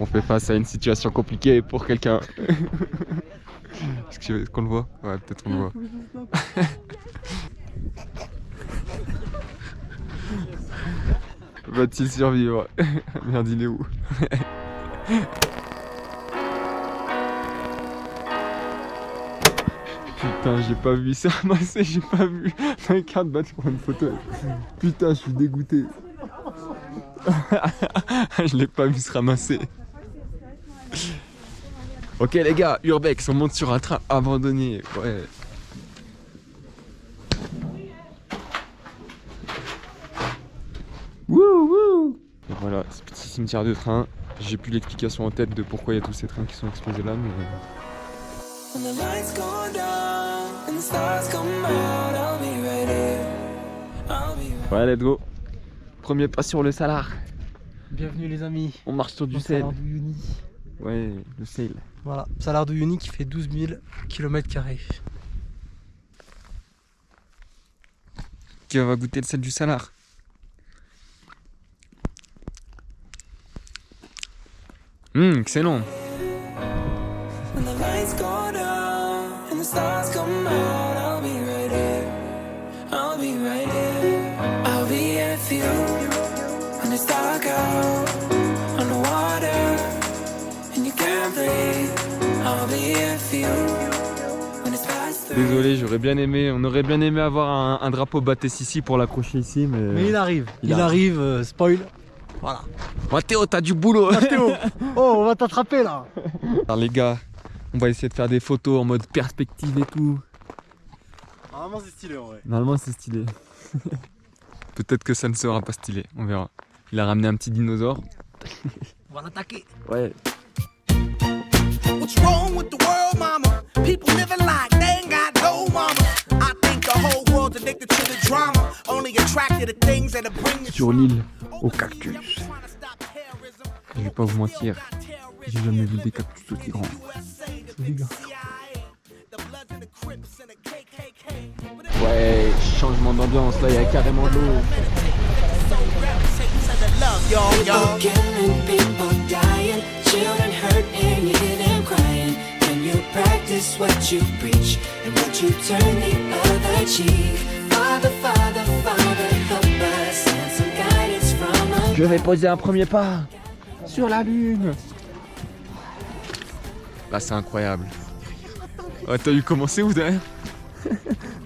On fait face à une situation compliquée pour quelqu'un. Est-ce qu'on le voit? Ouais, peut-être on le voit. Va-t-il survivre? Merde, il est où? Putain, j'ai pas vu ça ramasser, j'ai pas vu un quart de battre pour une photo. Putain, je suis dégoûté. Je l'ai pas vu se ramasser. Ok les gars, Urbex, on monte sur un train abandonné. Ouais. Wouh wouh. Et voilà, ce petit cimetière de train. J'ai plus l'explication en tête de pourquoi il y a tous ces trains qui sont exposés là, mais... Ouais, let's go. Premier pas sur le Salar. Bienvenue les amis. On marche sur du sel. Ouais, le sail. Voilà, Salar de Uyuni qui fait 12 000 km². Qui va goûter le sel du Salar? Excellent. Désolé, j'aurais bien aimé, on aurait bien aimé avoir un drapeau Battès ici pour l'accrocher ici, mais... il arrive, spoil. Voilà. Mathéo, t'as du boulot. Mathéo, oh, on va t'attraper là. Alors les gars, on va essayer de faire des photos en mode perspective et tout. Normalement c'est stylé en vrai. Normalement c'est stylé. Peut-être que ça ne sera pas stylé, on verra. Il a ramené un petit dinosaure. On va l'attaquer. Ouais. What's wrong with the world, mama? People living like they ain't got no mama. I think the whole world's addicted to the drama. Only attracted to things that bring the Sur l'île, au cactus. Je vais pas vous mentir, j'ai jamais vu des cactus aussi grands. Ouais, changement d'ambiance, là il y a carrément de l'eau. Je vais poser un premier pas sur la lune. Là c'est incroyable. Ouais, t'as vu comment c'est où derrière?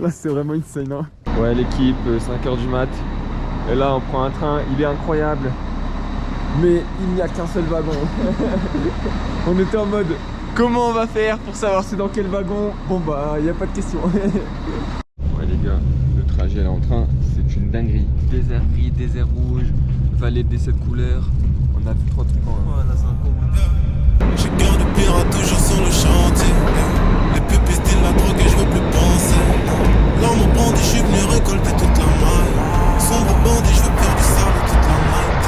Là c'est vraiment insane hein. Ouais l'équipe, 5h du mat. Et là on prend un train, il est incroyable. Mais il n'y a qu'un seul wagon. On était en mode comment on va faire pour savoir c'est dans quel wagon? Bon bah il n'y a pas de question. Ouais les gars, le trajet là en train c'est une dinguerie. Désert gris, désert rouge, vallée des 7 couleurs. On a vu 3 trucs en un. Ouais là c'est un combo. J'ai cœur de pirate toujours sur le chantier. Les pupilles style la drogue et je veux plus penser. Là mon bandit, je suis venu récolter toute la maille. Sombre bandit, je veux faire du sable toute la night.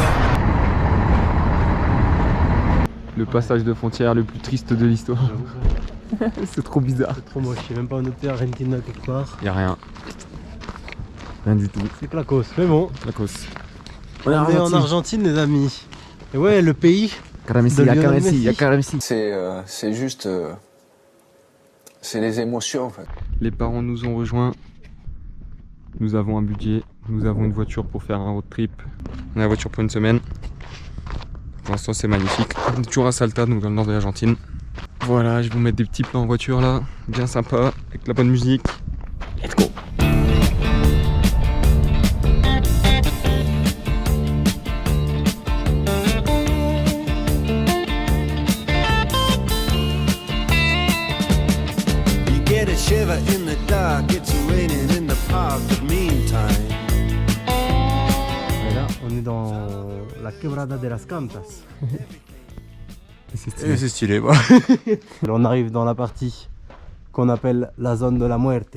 Le passage de frontière le plus triste de l'histoire. C'est trop bizarre. C'est trop moche, il n'y a même pas un hôtel Argentina quelque part. Y'a rien. Rien du tout. C'est clacos, mais bon. Lacos. On est en Argentine les amis. Et ouais, le pays. C'est juste... c'est les émotions en fait. Les parents nous ont rejoints. Nous avons un budget. Nous avons une voiture pour faire un road trip. On a la voiture pour une semaine. Pour l'instant c'est magnifique. On est toujours à Salta, donc dans le nord de l'Argentine. Voilà, je vais vous mettre des petits plans en voiture là. Bien sympa, avec la bonne musique. Let's go! Shiver in the dark, it's raining in the park, but meantime. Et là, on est dans la Quebrada de las Cantas. Et c'est stylé, bah. On arrive dans la partie qu'on appelle la zone de la muerte.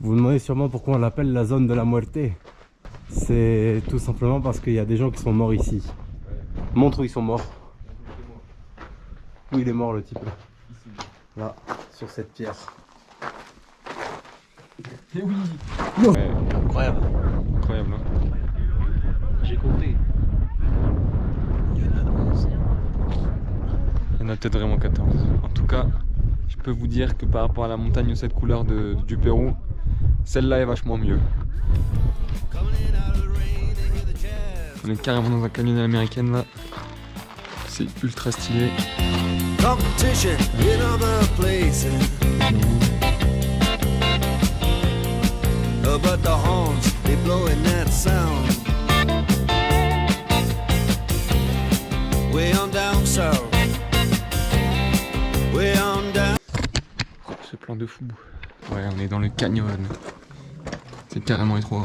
Vous vous demandez sûrement pourquoi on l'appelle la zone de la muerte. C'est tout simplement parce qu'il y a des gens qui sont morts ici. Montre où ils sont morts. Où il est mort le type là. Là, sur cette pierre. Et oui! Ouais. Incroyable. Incroyable hein. J'ai compté. Il y en a 11. On a peut-être vraiment 14. En tout cas, je peux vous dire que par rapport à la montagne aux 7 couleurs du Pérou, celle-là est vachement mieux. On est carrément dans un camion américaine là. C'est ultra stylé. Competition in other places. But the horns, they blowing that sound. Way on down south. Way on down. Oh, ce plan de fou. Ouais, on est dans le canyon. C'est carrément étroit.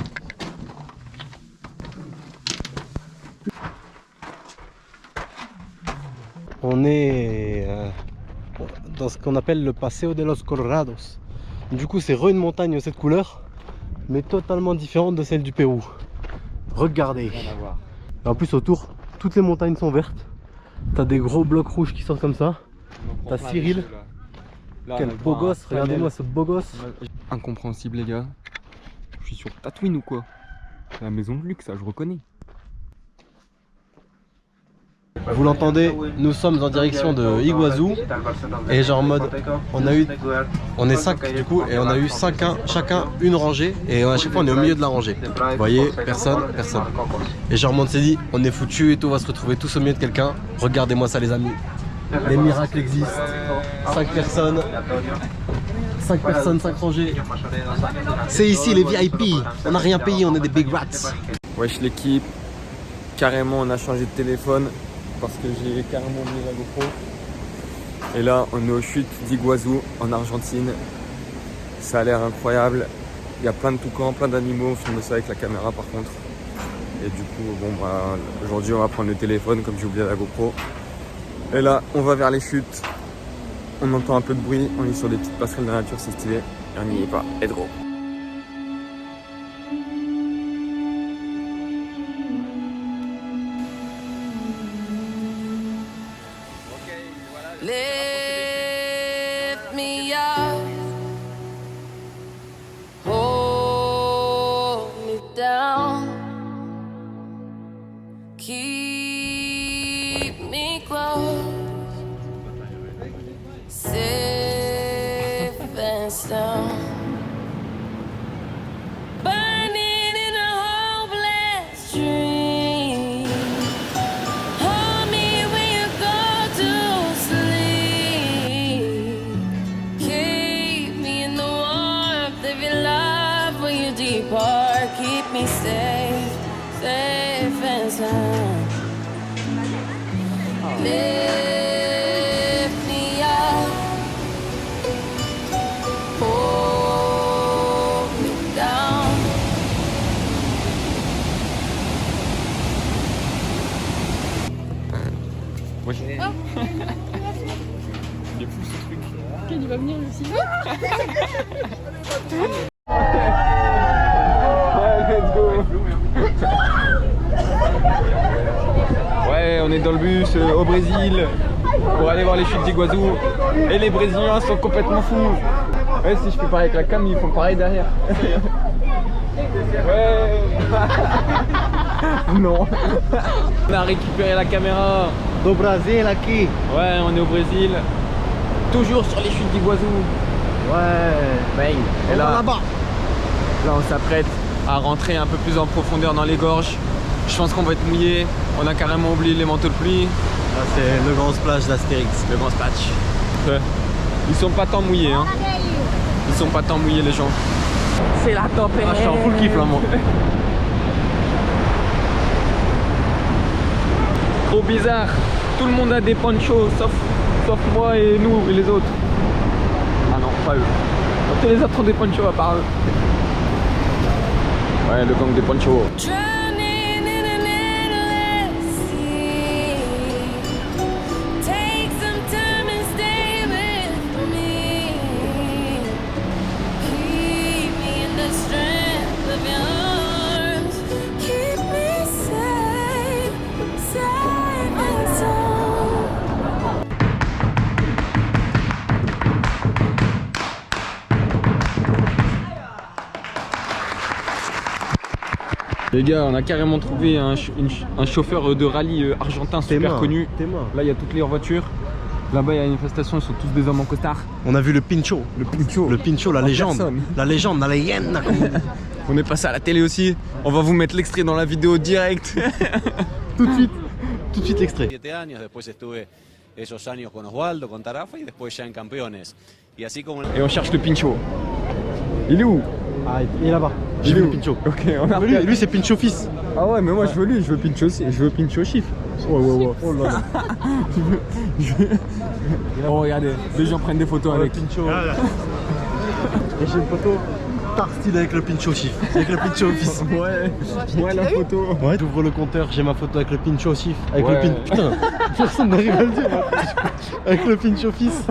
On est dans ce qu'on appelle le Paseo de los Colorados. Du coup, c'est une montagne aux 7 couleurs, mais totalement différente de celle du Pérou. Regardez. Et en plus, autour, toutes les montagnes sont vertes. T'as des gros blocs rouges qui sortent comme ça. T'as Cyril. Quel beau gosse, regardez-moi ce beau gosse. Incompréhensible, les gars. Je suis sur Tatooine ou quoi? C'est la maison de luxe, ça, je reconnais. Vous l'entendez, nous sommes en direction de Iguazú et genre en mode on est 5 du coup et on a eu chacun une rangée et à chaque fois on est au milieu de la rangée. Vous voyez, personne. Et genre on s'est dit on est foutu et tout, on va se retrouver tous au milieu de quelqu'un. Regardez-moi ça les amis. Les miracles existent. 5 personnes, 5 rangées. C'est ici les VIP. On n'a rien payé, on est des big rats. Wesh l'équipe, carrément on a changé de téléphone parce que j'ai carrément oublié la GoPro. Et là on est aux chutes d'Iguazú en Argentine. Ça a l'air incroyable. Il y a plein de toucans, plein d'animaux. On filme ça avec la caméra par contre. Et du coup bon bah aujourd'hui on va prendre le téléphone comme j'ai oublié la GoPro. Et là on va vers les chutes. On entend un peu de bruit, on est sur des petites passerelles de la nature, c'est stylé. Et on n'y est pas, et gros. Lift me up, hold me down, keep me close, safe and sound. Burning in a hopeless dream. Hold me when you go to sleep. Keep me in the warmth of your love when you depart. Keep me safe, safe and sound. Lift me up, hold me down. Wesh. Il est fou ce truc. Il va venir lui aussi. Ouais, let's go. Ouais, on est dans le bus au Brésil pour aller voir les chutes d'Iguazú. Et les Brésiliens sont complètement fous. Ouais, si je fais pareil avec la cam, ils font pareil derrière. Ouais. Non. On a récupéré la caméra. Do Brasil aqui. Ouais, on est au Brésil. Toujours sur les chutes d'Iguazú. Ouais. Bang. Et là, là-bas. là, on s'apprête à rentrer un peu plus en profondeur dans les gorges. Je pense qu'on va être mouillé. On a carrément oublié les manteaux de pluie. Là c'est le grand splash d'Astérix. Le grand splash. Ouais. Ils sont pas tant mouillés, hein. Ils sont pas tant mouillés, les gens. C'est la tempête. Ah, je suis en full kiff là moi. Trop bizarre. Tout le monde a des ponchos, sauf moi et nous et les autres. Ah non, pas eux. Donc, tous les autres ont des ponchos à part eux. Ouais, le gang des ponchos. Drowning in an endless sea. Take some time and stay with me. Keep me in the strength of your arms. Keep me safe, safe and sound. Les gars, on a carrément trouvé un chauffeur de rallye argentin super connu. Là, il y a toutes les voitures. Là-bas, il y a une manifestation, ils sont tous des hommes en costard. On a vu le Pincho. Le Pincho. Le Pincho, la légende. personne. La légende, la leyenda, comme on dit. On est passé à la télé aussi. On va vous mettre l'extrait dans la vidéo direct. Tout de suite l'extrait. 7 años, después estuve esos años con Osvaldo, con Tarafa y después ya en Campeones. Y así como... Et on cherche le Pincho. Il est où? Ah, il est là-bas. J'ai Il est vu où? le Pincho. Ok, on a Mais lui c'est Pincho fils. Ah ouais, mais moi je veux lui, je veux Pincho aussi. Je veux Pincho chiffre. Ouais. Oh là là. Oh regardez, les gens prennent des photos avec. Pincho. Et j'ai une photo tard style avec le Pincho chiffre. Avec le Pincho fils. Ouais la photo. Ouais, j'ouvre le compteur, j'ai ma photo avec le Pincho chiffre. Avec Ouais. le Pincho. Putain, personne n'arrive à le dire. Avec le Pincho fils.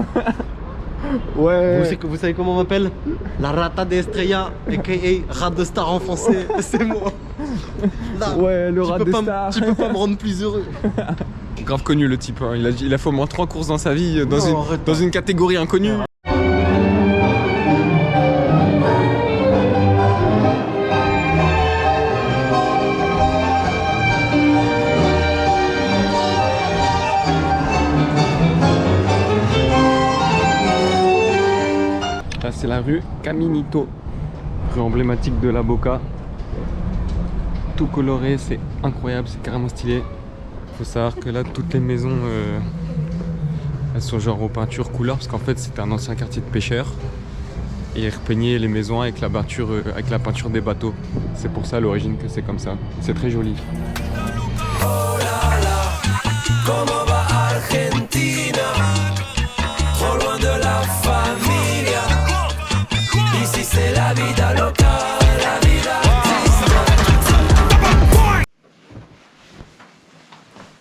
Ouais. Vous savez comment on m'appelle? La rata de Estrella, a.k.a. rat de star en français. C'est moi. Là, Ouais, le tu rat peux des pas stars. Tu peux pas me rendre plus heureux. Grave connu le type, hein. Il a fait au moins 3 courses dans sa vie dans, Non, arrête dans pas. une catégorie inconnue. Là c'est la rue Caminito, rue emblématique de la Boca. Tout coloré, c'est incroyable, c'est carrément stylé. Faut savoir que là toutes les maisons elles sont genre aux peintures couleurs parce qu'en fait c'était un ancien quartier de pêcheurs et ils repeignaient les maisons avec la peinture des bateaux. C'est pour ça à l'origine que c'est comme ça. C'est très joli. ¿Cómo va Argentina? Trop loin de la familia. Ici c'est la vida loca, la vida.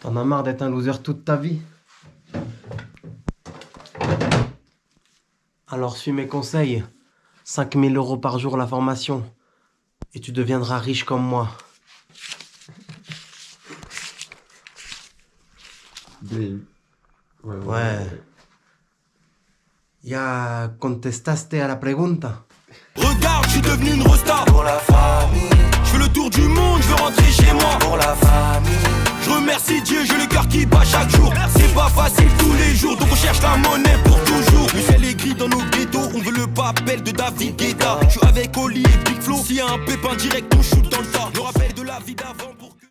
T'en as marre d'être un loser toute ta vie? Alors suis mes conseils. 5 000 € par jour la formation. Et tu deviendras riche comme moi. Ouais. Ya contestaste a la pregunta. Regarde, je suis devenu une resta pour la famille. Je fais le tour du monde, je veux rentrer chez moi pour la famille. Je remercie Dieu, j'ai le cœur qui bat chaque jour. C'est pas facile tous les jours, donc on cherche la monnaie pour toujours. Le ciel est gris dans nos ghettos, on veut le papel de David Guetta. Je suis avec Oli et Big Flo, s'il y a un pépin direct,